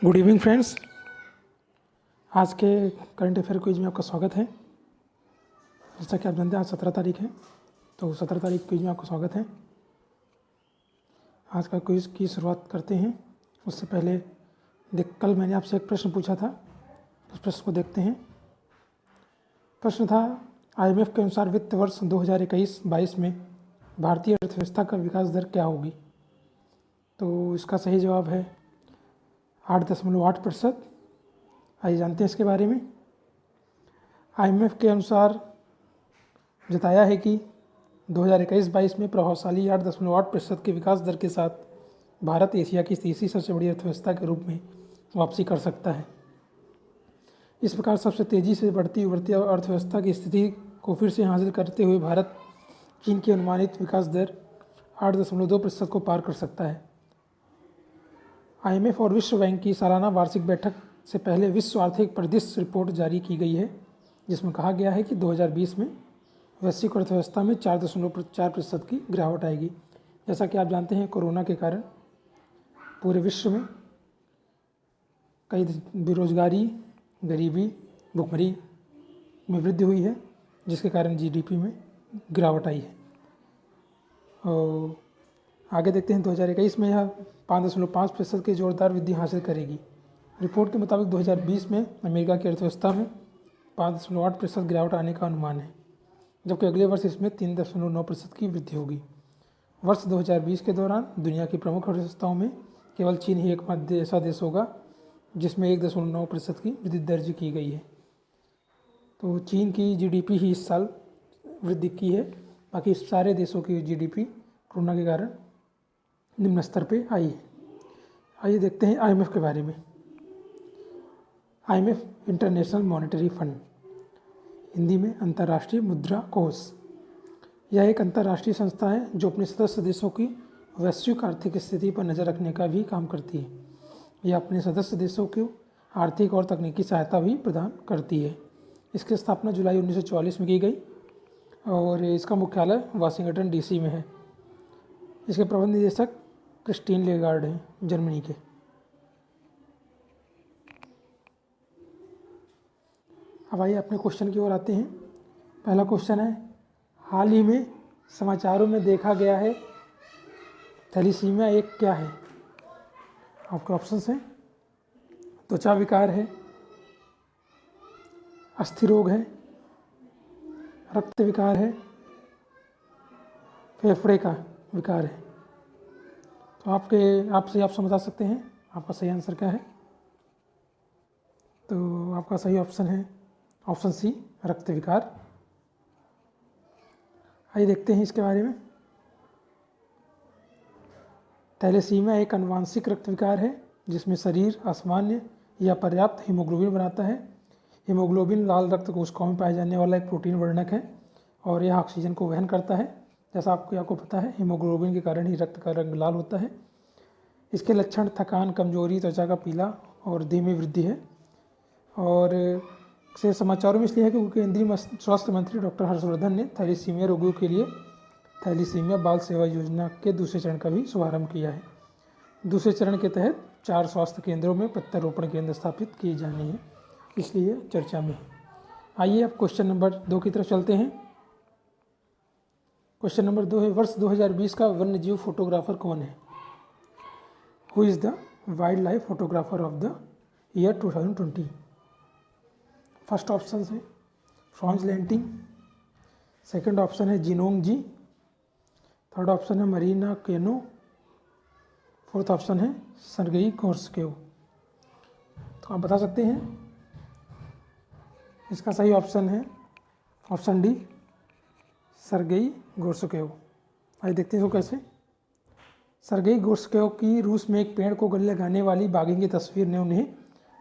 Good evening friends. आज के current affair quiz में आपका स्वागत है। जैसा कि आप जानते हैं आज 17 तारीख है, तो 17 तारीख क्विज में आपका स्वागत है। आज का क्विज की शुरुआत करते हैं। उससे पहले कल मैंने आपसे एक प्रश्न पूछा था, उस प्रश्न को देखते हैं। प्रश्न था IMF के अनुसार वित्त वर्ष 2021-22 में भारतीय अर्थव्यवस्था का विकास दर क्या होगी। तो इसका सही जवाब है 8.8%। आइए जानते हैं इसके बारे में। IMF के अनुसार जताया है कि 2021-22 में प्रभावशाली 8.8% के विकास दर के साथ भारत एशिया की तीसरी सबसे बड़ी अर्थव्यवस्था के रूप में वापसी कर सकता है। इस प्रकार सबसे तेज़ी से बढ़ती उभरती अर्थव्यवस्था की स्थिति को फिर से हासिल करते हुए भारत चीन की अनुमानित विकास दर 8.2% को पार कर सकता है। IMF और विश्व बैंक की सालाना वार्षिक बैठक से पहले विश्व आर्थिक परिदृश्य रिपोर्ट जारी की गई है, जिसमें कहा गया है कि 2020 में वैश्विक अर्थव्यवस्था में 4.4% की गिरावट आएगी। जैसा कि आप जानते हैं, कोरोना के कारण पूरे विश्व में कई बेरोजगारी, गरीबी, भुखमरी में वृद्धि हुई है, जिसके कारण GDP में गिरावट आई है। और आगे देखते हैं 2021 में यह 5.5% की जोरदार वृद्धि हासिल करेगी। रिपोर्ट के मुताबिक 2020 में अमेरिका की अर्थव्यवस्था में 5.8% गिरावट आने का अनुमान है, जबकि अगले वर्ष इसमें 3.9% की वृद्धि होगी। वर्ष 2020 के दौरान दुनिया की प्रमुख अर्थव्यवस्थाओं में केवल चीन ही एकमात्र ऐसा देश होगा जिसमें 1.9% की वृद्धि दर्ज की गई है। तो चीन की GDP ही इस साल वृद्धि की है, बाकी सारे देशों की GDP कोरोना के कारण निम्न स्तर पे आई है। आइए देखते हैं IMF के बारे में। IMF international monetary fund, Hindi में अंतर्राष्ट्रीय मुद्रा कोष, यह एक अंतर्राष्ट्रीय संस्था है जो अपने सदस्य देशों की वैश्विक आर्थिक स्थिति पर नज़र रखने का भी काम करती है। यह अपने सदस्य देशों को आर्थिक और तकनीकी सहायता भी प्रदान करती है। इसकी स्थापना जुलाई 1944 में की गई और इसका मुख्यालय वाशिंगटन DC में है। इसके प्रबंध निदेशक क्रिस्टीन लेगार्ड हैं, जर्मनी के। अब आइए अपने क्वेश्चन की ओर आते हैं। पहला क्वेश्चन है, हाल ही में समाचारों में देखा गया है थैलीसीमिया एक क्या है। आपके ऑप्शंस हैं त्वचा विकार है, अस्थि रोग है, रक्त विकार है, फेफड़े का विकार है। तो आप समझा सकते हैं आपका सही आंसर क्या है। तो आपका सही ऑप्शन है ऑप्शन C, रक्त विकार। आइए देखते हैं इसके बारे में। थैलेसीमिया एक आनुवंशिक रक्त विकार है जिसमें शरीर असामान्य या पर्याप्त हीमोग्लोबिन बनाता है। हीमोग्लोबिन लाल रक्त कोशिकाओं में पाए जाने वाला एक प्रोटीन वर्णक है और यह ऑक्सीजन को वहन करता है। जैसा आपको पता है, हीमोग्लोबिन के कारण ही रक्त का रंग लाल होता है। इसके लक्षण थकान, कमजोरी, त्वचा का पीला और धीमी वृद्धि है। और से समाचारों में इसलिए है क्योंकि केंद्रीय स्वास्थ्य मंत्री डॉक्टर हर्षवर्धन ने थैलीसीमिया रोगियों के लिए थैलीसीमिया बाल सेवा योजना के दूसरे चरण का भी शुभारंभ किया है। दूसरे चरण के तहत 4 स्वास्थ्य केंद्रों में प्रत्यारोपण केंद्र स्थापित किए जाने हैं, इसलिए चर्चा में है। आइए अब क्वेश्चन नंबर 2 की तरफ चलते हैं। क्वेश्चन नंबर 2 है, वर्ष 2020 का वन्य जीव फोटोग्राफर कौन है। Who is the wild life photographer of the year 2020। First option है फ्रांज लैंटिंग, सेकंड ऑप्शन है जिनोंग जी, थर्ड ऑप्शन है मरीना केनो, फोर्थ ऑप्शन है सर्गेई गोर्स्केव। तो आप बता सकते हैं। इसका सही ऑप्शन है ऑप्शन D, सर्गेई गोर्स्केव। आइए देखते हैं इसको कैसे। सर्गेई गोर्स्केव की रूस में एक पेड़ को गले लगाने वाली बाघिन की तस्वीर ने उन्हें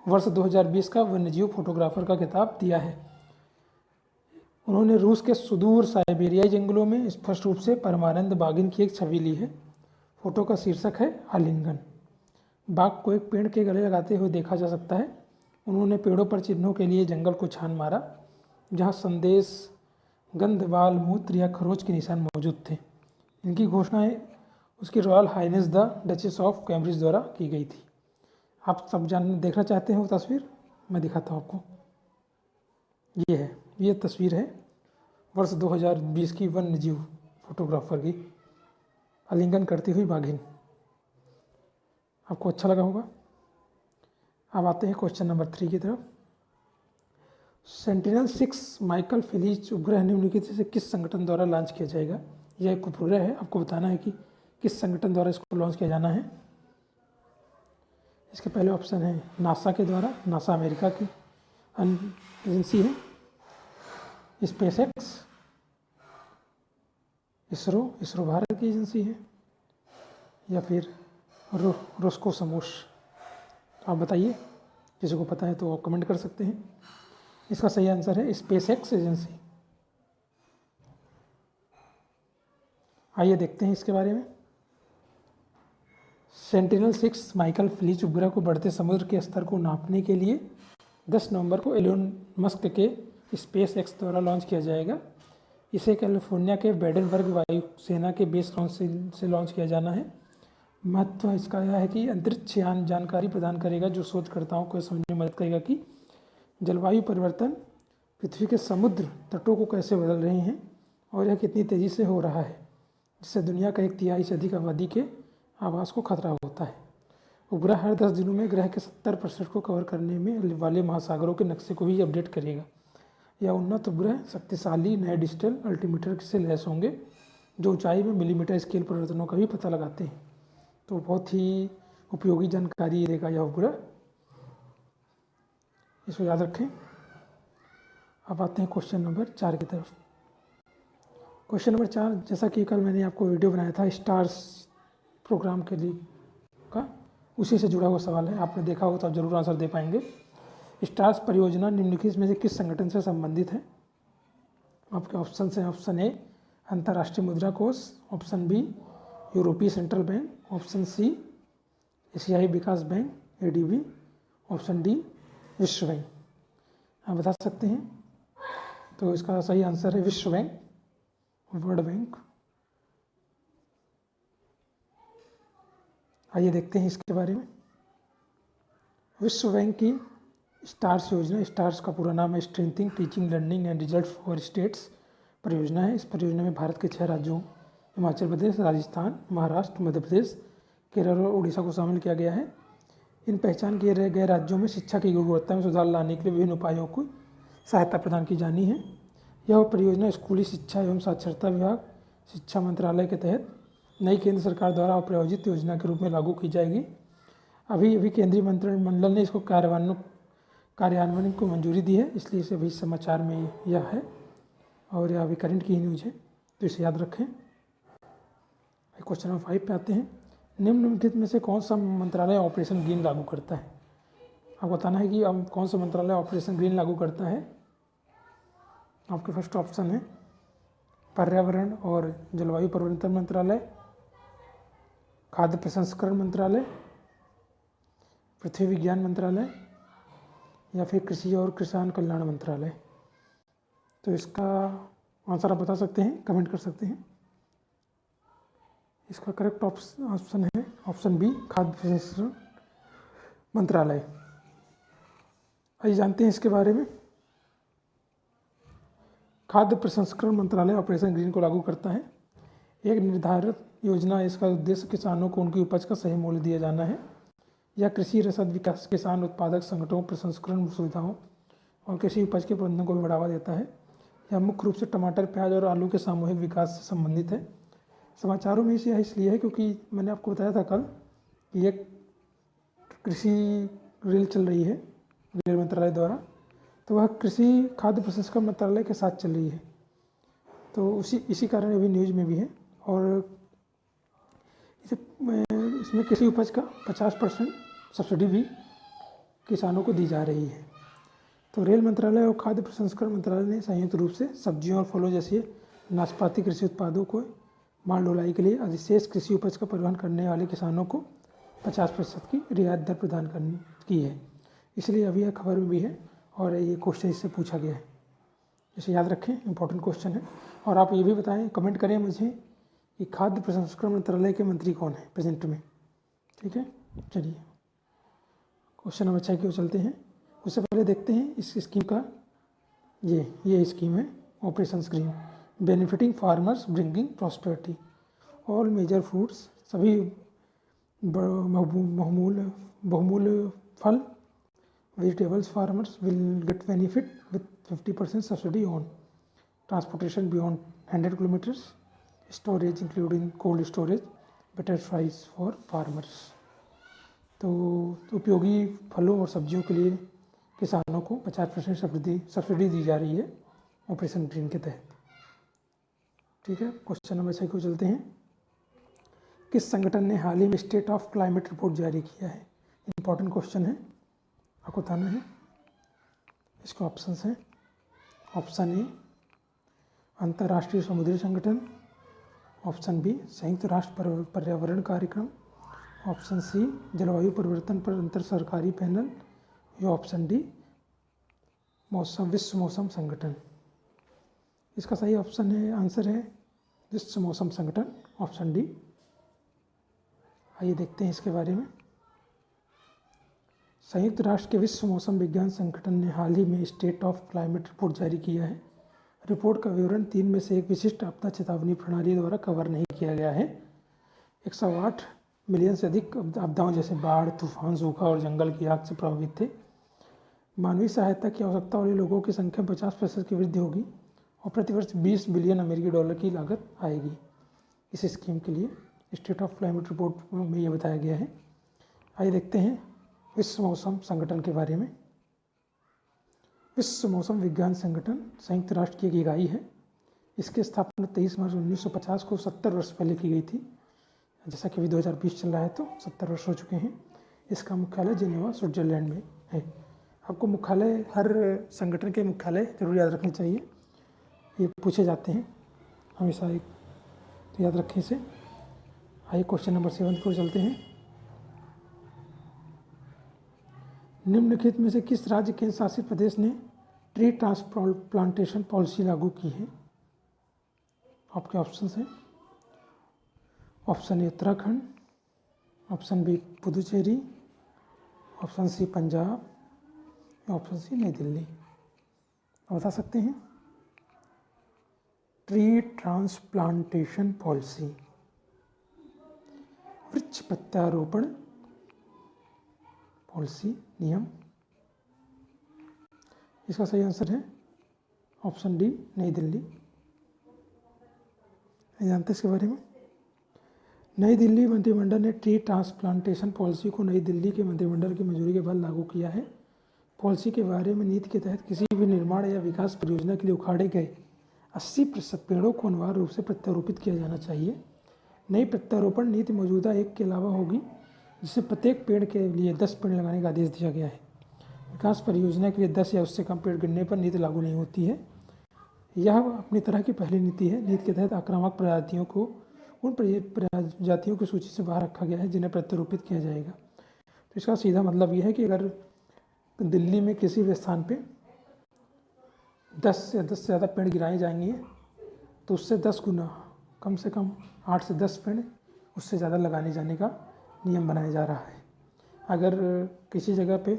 वर्ष 2020 का वन्यजीव फोटोग्राफर का खिताब दिया है। उन्होंने रूस के सुदूर साइबेरियाई जंगलों में स्पष्ट रूप से परमानंद बाघिन की एक छवि ली है। फोटो का शीर्षक है आलिंगन। बाघ को एक पेड़ के गले लगाते हुए देखा जा सकता है। उन्होंने पेड़ों पर चिन्हों के लिए जंगल को छान मारा, जहां संदेश, गंध, बाल, मूत्र या खरोच के निशान मौजूद थे। इनकी घोषणा उसकी royal highness the Duchess of Cambridge द्वारा की गई थी। आप सब देखना चाहते हैं वो तस्वीर, मैं दिखाता हूँ आपको। ये तस्वीर है वर्ष 2020 की वन्य जीव फोटोग्राफर की, आलिंगन करती हुई बाघिन। आपको अच्छा लगा होगा। अब आते हैं क्वेश्चन नंबर 3 की तरफ। सेंटिनल-6 माइकल फिलिज उपग्रह निम्नलिखित से किस संगठन द्वारा लॉन्च किया जाएगा। यह एक उपग्रह है, आपको बताना है कि किस संगठन द्वारा इसको लॉन्च किया जाना है। इसके पहले ऑप्शन है नासा के द्वारा, नासा अमेरिका की एजेंसी है, स्पेसएक्स, इसरो भारत की एजेंसी है, या फिर रोस्कोसमोस। आप बताइए, किसी को पता है तो आप कमेंट कर सकते हैं। इसका सही आंसर है स्पेसएक्स एजेंसी। आइए देखते हैं इसके बारे में। सेंटिनल-6 माइकल फिलिज उपग्रह को बढ़ते समुद्र के स्तर को नापने के लिए 10 नवंबर को एलोन मस्क के स्पेसएक्स द्वारा लॉन्च किया जाएगा। इसे कैलिफोर्निया के बेडेनबर्ग वायुसेना के बेस से लॉन्च किया जाना है। महत्व इसका यह है कि अंतरिक्ष यान जानकारी प्रदान करेगा जो शोधकर्ताओं को समझने में मदद करेगा कि जलवायु परिवर्तन पृथ्वी के समुद्र तटों को कैसे बदल रहे हैं और यह कितनी तेज़ी से हो रहा है, जिससे दुनिया का 1/3 से अधिक आबादी के आवास को खतरा होता है। उपग्रह हर 10 दिनों में ग्रह के 70% को कवर करने में वाले महासागरों के नक्शे को भी अपडेट करेगा। यह उन्नत उपग्रह शक्तिशाली नए डिजिटल अल्टीमीटर से लैस होंगे जो ऊंचाई में मिलीमीटर स्केल परिवर्तनों का भी पता लगाते हैं। तो बहुत ही उपयोगी जानकारी देगा यह उपग्रह, इसको याद रखें। अब आते हैं क्वेश्चन नंबर 4 की तरफ। क्वेश्चन नंबर 4, जैसा कि कल मैंने आपको वीडियो बनाया था स्टार्स प्रोग्राम के लिए का, उसी से जुड़ा हुआ सवाल है। आपने देखा हो तो आप जरूर आंसर दे पाएंगे। स्टार्स परियोजना निम्नलिखित में से किस संगठन से संबंधित है। आपके ऑप्शन हैं, ऑप्शन ए अंतर्राष्ट्रीय मुद्रा कोष, ऑप्शन बी यूरोपीय सेंट्रल बैंक, ऑप्शन सी एशियाई विकास बैंक एडीबी, ऑप्शन डी विश्व बैंक। आप बता सकते हैं। तो इसका सही आंसर है विश्व बैंक, वर्ल्ड बैंक। आइए देखते हैं इसके बारे में। विश्व बैंक की स्टार्स योजना, स्टार्स का पूरा नाम है strengthening teaching learning and result for states परियोजना है। इस परियोजना में भारत के 6 राज्यों हिमाचल प्रदेश, राजस्थान, महाराष्ट्र, मध्य प्रदेश, केरल और उड़ीसा को शामिल किया गया है। इन पहचान किए गए राज्यों में शिक्षा की गुणवत्ता में सुधार लाने के लिए विभिन्न उपायों को सहायता प्रदान की जानी है। यह परियोजना स्कूली शिक्षा एवं साक्षरता विभाग, शिक्षा मंत्रालय के तहत नई केंद्र सरकार द्वारा प्रायोजित योजना के रूप में लागू की जाएगी। अभी केंद्रीय मंत्रिमंडल ने इसको कार्यान्वयन को मंजूरी दी है, इसलिए इसे अभी समाचार में यह है और यह अभी करंट की न्यूज़ है, तो इसे याद रखें। क्वेश्चन नंबर 5 पे आते हैं। निम्नलिखित में से कौन सा मंत्रालय ऑपरेशन ग्रीन लागू करता है। आपको बताना है कि अब कौन सा मंत्रालय ऑपरेशन ग्रीन लागू करता है। आपके फर्स्ट ऑप्शन है पर्यावरण और जलवायु परिवर्तन मंत्रालय, खाद्य प्रसंस्करण मंत्रालय, पृथ्वी विज्ञान मंत्रालय, या फिर कृषि और किसान कल्याण मंत्रालय। तो इसका आंसर आप बता सकते हैं, कमेंट कर सकते हैं। इसका करेक्ट ऑप्शन है ऑप्शन बी खाद्य प्रसंस्करण मंत्रालय। आइए जानते हैं इसके बारे में। खाद्य प्रसंस्करण मंत्रालय ऑपरेशन ग्रीन को लागू करता है। एक निर्धारित योजना, इसका उद्देश्य किसानों को उनकी उपज का सही मूल्य दिया जाना है। यह कृषि रसद विकास, किसान उत्पादक संगठनों, प्रसंस्करण सुविधाओं और कृषि उपज के प्रबंधन को भी बढ़ावा देता है। यह मुख्य रूप से टमाटर, प्याज और आलू के सामूहिक विकास से संबंधित है। समाचारों में इसे इसलिए है क्योंकि मैंने आपको बताया था कल कि एक कृषि रेल चल रही है रेल मंत्रालय द्वारा, तो वह कृषि खाद्य प्रसंस्करण मंत्रालय के साथ चल रही है। तो इसी कारण अभी न्यूज़ में भी है। और इसमें कृषि उपज का 50% सब्सिडी भी किसानों को दी जा रही है। तो रेल मंत्रालय और खाद्य प्रसंस्करण मंत्रालय ने संयुक्त रूप से सब्जियों और फलों जैसे नाशपाती कृषि उत्पादों को माल ढुलाई के लिए अधिशेष कृषि उपज का परिवहन करने वाले किसानों को 50% की रियायत दर प्रदान की है। इसलिए अभी यह खबर में भी है और ये क्वेश्चन इससे पूछा गया है, इसे याद रखें, इंपॉर्टेंट क्वेश्चन है। और आप ये भी बताएं, कमेंट करें मुझे कि खाद्य प्रसंस्करण मंत्रालय के मंत्री कौन है प्रेजेंट में। ठीक है, चलिए क्वेश्चन नंबर 6 की ओर चलते हैं। उससे पहले देखते हैं इस स्कीम का, ये स्कीम है Operation Green, benefiting farmers bringing prosperity. All major fruits, सभी बहुमूल्य फल, vegetables farmers will get benefit with 50% subsidy on transportation beyond 100 kilometers, storage including cold storage, better price for farmers। तो उपयोगी फलों और सब्जियों के लिए किसानों को 50% सब्सिडी दी जा रही है ऑपरेशन ग्रीन के तहत। ठीक है, क्वेश्चन नंबर 6 को चलते हैं। किस संगठन ने हाल ही में स्टेट ऑफ क्लाइमेट रिपोर्ट जारी किया है? इंपॉर्टेंट क्वेश्चन है, आपको बताना है। इसके ऑप्शंस हैं। ऑप्शन ए अंतर्राष्ट्रीय समुद्री संगठन, ऑप्शन बी संयुक्त राष्ट्र पर्यावरण कार्यक्रम, ऑप्शन सी जलवायु परिवर्तन पर अंतर सरकारी पैनल, या ऑप्शन डी विश्व मौसम संगठन। इसका सही ऑप्शन है, आंसर है विश्व मौसम संगठन, ऑप्शन डी। आइए देखते हैं इसके बारे में। संयुक्त राष्ट्र के विश्व मौसम विज्ञान संगठन ने हाल ही में स्टेट ऑफ क्लाइमेट रिपोर्ट जारी किया है। रिपोर्ट का विवरण 3 में से एक विशिष्ट आपदा चेतावनी प्रणाली द्वारा कवर नहीं किया गया है। 108 मिलियन से अधिक आपदाओं जैसे बाढ़, तूफान, सूखा और जंगल की आग से प्रभावित थे। मानवीय सहायता की आवश्यकता वाले लोगों की संख्या में 50% की वृद्धि होगी और प्रतिवर्ष 20 बिलियन अमेरिकी डॉलर की लागत आएगी इस स्कीम के लिए। स्टेट ऑफ क्लाइमेट रिपोर्ट में ये बताया गया है। आइए देखते हैं विश्व मौसम संगठन के बारे में। विश्व मौसम विज्ञान संगठन संयुक्त राष्ट्र की एक इकाई है। इसकी स्थापना 23 मार्च 1950 को 70 वर्ष पहले की गई थी। जैसा कि अभी 2020 चल रहा है तो 70 वर्ष हो चुके हैं। इसका मुख्यालय जिनेवा स्विट्जरलैंड में है। आपको मुख्यालय, हर संगठन के मुख्यालय जरूर याद रखने चाहिए, ये पूछे जाते हैं हमेशा, एक तो याद रखें इसे। आइए क्वेश्चन नंबर 7 को चलते हैं। निम्नलिखित में से किस राज्य केंद्र शासित प्रदेश ने ट्री ट्रांसप्लांटेशन पॉलिसी लागू की है? आपके ऑप्शंस हैं। Option A Uttarakhand, option B Puducherry, option C Punjab, option C New Delhi. बता सकते हैं। ट्री ट्रांसप्लांटेशन पॉलिसी, वृक्ष प्रत्यारोपण पॉलिसी, नियम। इसका सही आंसर है ऑप्शन डी नई दिल्ली। जानते हैं इसके बारे में। नई दिल्ली मंत्रिमंडल ने ट्री ट्रांसप्लांटेशन पॉलिसी को नई दिल्ली के मंत्रिमंडल की मंजूरी के बाद लागू किया है। पॉलिसी के बारे में नीति के तहत किसी भी निर्माण या विकास परियोजना के लिए उखाड़े गए 80% पेड़ों को अनिवार्य रूप से प्रत्यारोपित किया जाना चाहिए। नई प्रत्यारोपण नीति मौजूदा एक के अलावा होगी, जिससे प्रत्येक पेड़ के लिए 10 पेड़ लगाने का आदेश दिया गया है। विकास परियोजना के लिए 10 या उससे कम पेड़ गिनने पर नीति लागू नहीं होती है। यह अपनी तरह की पहली नीति है। नीति के तहत आक्रामक प्रजातियों को उन प्रजातियों की सूची से बाहर रखा गया है जिन्हें प्रत्यारोपित किया जाएगा। तो इसका सीधा मतलब यह है कि अगर दिल्ली में किसी भी स्थान पे 10 से ज़्यादा पेड़ गिराए जाएंगे तो उससे 10 गुना, कम से कम 8 से 10 पेड़ उससे ज़्यादा लगाने जाने का नियम बनाया जा रहा है। अगर किसी जगह पे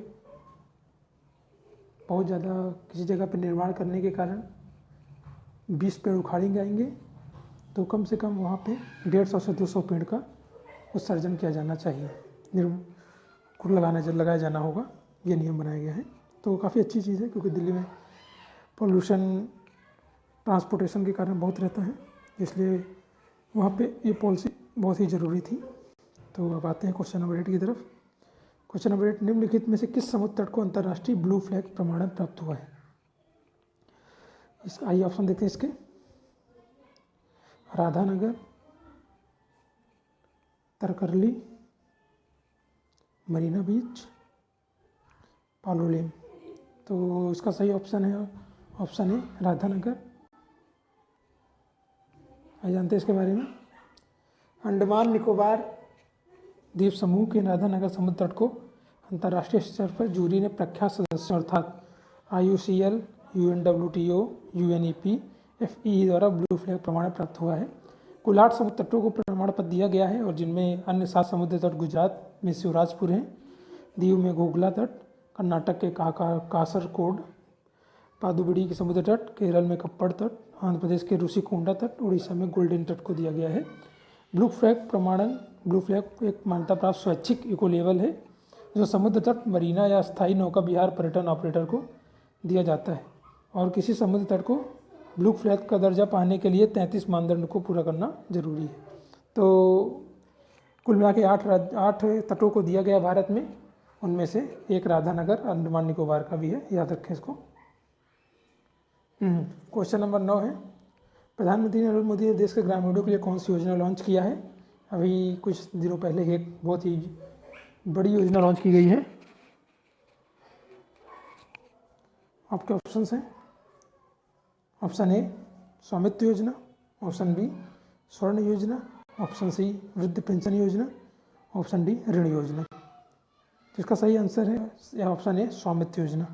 बहुत ज़्यादा, किसी जगह पे निर्माण करने के कारण 20 पेड़ उखाड़े जाएंगे तो कम से कम वहाँ पे 150 से 200 पेड़ का उत्सर्जन किया जाना चाहिए, लगाया जाना होगा। ये नियम बनाया गया है। तो काफ़ी अच्छी चीज़ है, क्योंकि दिल्ली में पोल्यूशन ट्रांसपोर्टेशन के कारण बहुत रहता है, इसलिए वहाँ पे ये पॉलिसी बहुत ही ज़रूरी थी। तो अब आते हैं क्वेश्चन नंबर 8 की तरफ। क्वेश्चन नंबर 8, निम्नलिखित में से किस समुद्र तट को अंतर्राष्ट्रीय ब्लू फ्लैग प्रमाणन प्राप्त हुआ है? आइए ऑप्शन देखते हैं इसके। राधानगर, तरकरली, मरीना बीच, पालोलेम। तो इसका सही ऑप्शन है ऑप्शन ए राधानगर। आइए जानते हैं इसके बारे में। अंडमान निकोबार द्वीप समूह के राधानगर समुद्र तट को अंतर्राष्ट्रीय स्तर पर जूरी ने प्रख्यात सदस्यों अर्थात IUCN, UNWTO, UNEP, FEE द्वारा ब्लू फ्लैग प्रमाण प्राप्त हुआ है। कुल 8 समुद्र तटों को प्रमाण पत्र दिया गया है और जिनमें अन्य 7 समुद्र तट गुजरात में शिवराजपुर हैं, दीव में घोघला तट, कर्नाटक के कासरकोड, पादुबिड़ी के समुद्र तट, केरल में कप्पड़ तट, आंध्र प्रदेश के रुषिकोंडा तट, उड़ीसा में गोल्डन तट को दिया गया है। ब्लू फ्लैग प्रमाणन, ब्लू फ्लैग एक मान्यता प्राप्त स्वैच्छिक इको लेवल है जो समुद्र तट, मरीना या स्थायी नौका विहार पर्यटन ऑपरेटर को दिया जाता है और किसी समुद्र तट को ब्लू फ्लैग का दर्जा पाने के लिए 33 मानदंड को पूरा करना जरूरी है। तो कुल मिला के 8 तटों को दिया गया भारत में, उनमें से एक राधानगर अंडमान निकोबार का भी है, याद रखें इसको। क्वेश्चन नंबर 9 है, प्रधानमंत्री नरेंद्र मोदी ने देश के ग्रामीणों के लिए कौन सी योजना लॉन्च किया है? अभी कुछ दिनों पहले एक बहुत ही बड़ी योजना लॉन्च की गई है। आपके ऑप्शंस हैं, ऑप्शन ए स्वामित्व योजना, ऑप्शन बी स्वर्ण योजना, ऑप्शन सी वृद्ध पेंशन योजना, ऑप्शन डी ऋण योजना। इसका सही आंसर है ऑप्शन ए स्वामित्व योजना।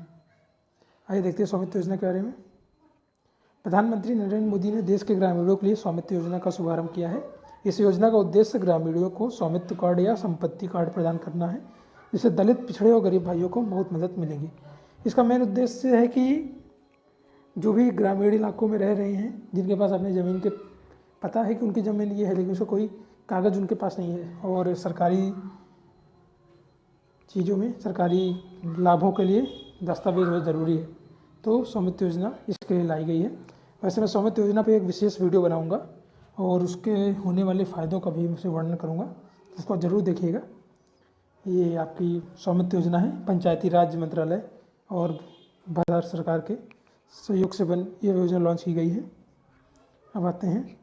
आइए देखते हैं स्वामित्व योजना के बारे में। प्रधानमंत्री नरेंद्र मोदी ने देश के ग्रामीणों के लिए स्वामित्व योजना का शुभारंभ किया है। इस योजना का उद्देश्य ग्रामीणों को स्वामित्व कार्ड या संपत्ति कार्ड प्रदान करना है, जिससे दलित, पिछड़े और गरीब भाइयों को बहुत मदद मिलेगी। इसका मेन उद्देश्य है कि जो भी ग्रामीण इलाकों में रह रहे हैं, जिनके पास अपनी ज़मीन के पता है कि उनकी ज़मीन ये है लेकिन उसका कोई कागज़ उनके पास नहीं है और सरकारी चीज़ों में, सरकारी लाभों के लिए दस्तावेज बहुत ज़रूरी है, तो स्वामित्व योजना इसके लिए लाई गई है। वैसे मैं स्वामित्व योजना पे एक विशेष वीडियो बनाऊंगा और उसके होने वाले फ़ायदों का भी उसे वर्णन करूंगा, उसको ज़रूर देखिएगा। ये आपकी स्वामित्व योजना है, पंचायती राज मंत्रालय और भारत सरकार के सहयोग से ये योजना लॉन्च की गई है। अब आते हैं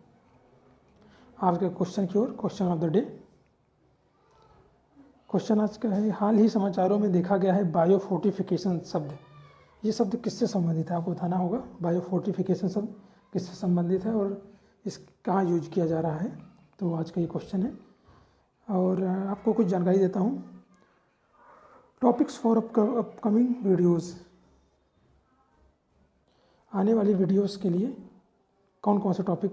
आज के क्वेश्चन की ओर। Question of the day, question आज का है, हाल ही समाचारों में देखा गया है बायोफोर्टिफिकेशन शब्द, ये शब्द किससे संबंधित है? आपको बताना होगा बायोफोर्टिफिकेशन शब्द किससे संबंधित है और इस कहाँ यूज किया जा रहा है। तो आज का ये क्वेश्चन है और आपको कुछ जानकारी देता हूँ। टॉपिक्स फॉर अपकमिंग वीडियोज़, आने वाली वीडियोस के लिए कौन कौन से टॉपिक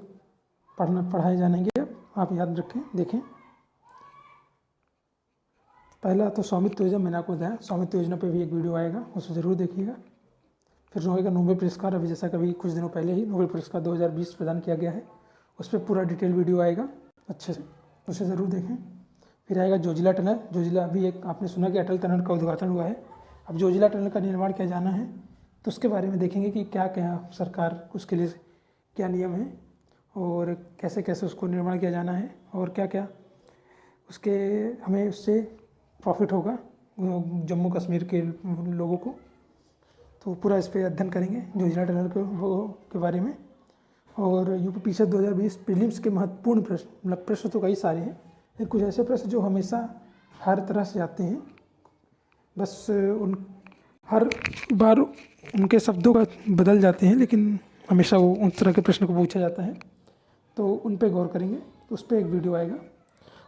पढ़ाए जाएंगे आप याद रखें, देखें। पहला तो स्वामित्व योजना, मैंने आपको बताया स्वामित्व योजना पे भी एक वीडियो आएगा, उसे ज़रूर देखिएगा। फिर होगा नोबेल पुरस्कार, अभी जैसा कभी कुछ दिनों पहले ही नोबेल पुरस्कार 2020 प्रदान किया गया है, उस पर पूरा डिटेल वीडियो आएगा अच्छे से, उसे ज़रूर देखें। फिर आएगा जोजिला टनल, जोजिला अभी एक आपने सुना कि अटल टनल का उद्घाटन हुआ है, अब जोजिला टनल का निर्माण किया जाना है, तो उसके बारे में देखेंगे कि क्या क्या सरकार उसके लिए क्या नियम है और कैसे कैसे उसको निर्माण किया जाना है और क्या क्या उसके हमें उससे प्रॉफिट होगा जम्मू कश्मीर के लोगों को। तो पूरा इस पर अध्ययन करेंगे जोजिला टनल के बारे में। और यूपी पीछे 2020 प्रीलिम्स के महत्वपूर्ण प्रश्न, मतलब प्रश्न तो कई सारे हैं, लेकिन कुछ ऐसे प्रश्न जो हमेशा हर तरह से आते हैं, बस हर बार उनके शब्दों का बदल जाते हैं, लेकिन हमेशा वो उन तरह के प्रश्न को पूछा जाता है, तो उन पे गौर करेंगे। तो उस पर एक वीडियो आएगा।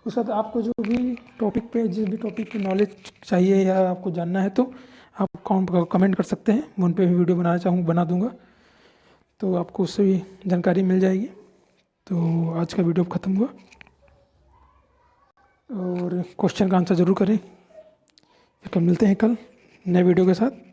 उसके बाद आपको जो भी टॉपिक पे, जिस भी टॉपिक पे नॉलेज चाहिए या आपको जानना है, तो आप कमेंट कर सकते हैं, मैं उन पर भी वीडियो बना दूँगा, तो आपको उससे भी जानकारी मिल जाएगी। तो आज का वीडियो ख़त्म हुआ और क्वेश्चन का आंसर ज़रूर करें। फिर मिलते हैं कल नए वीडियो के साथ।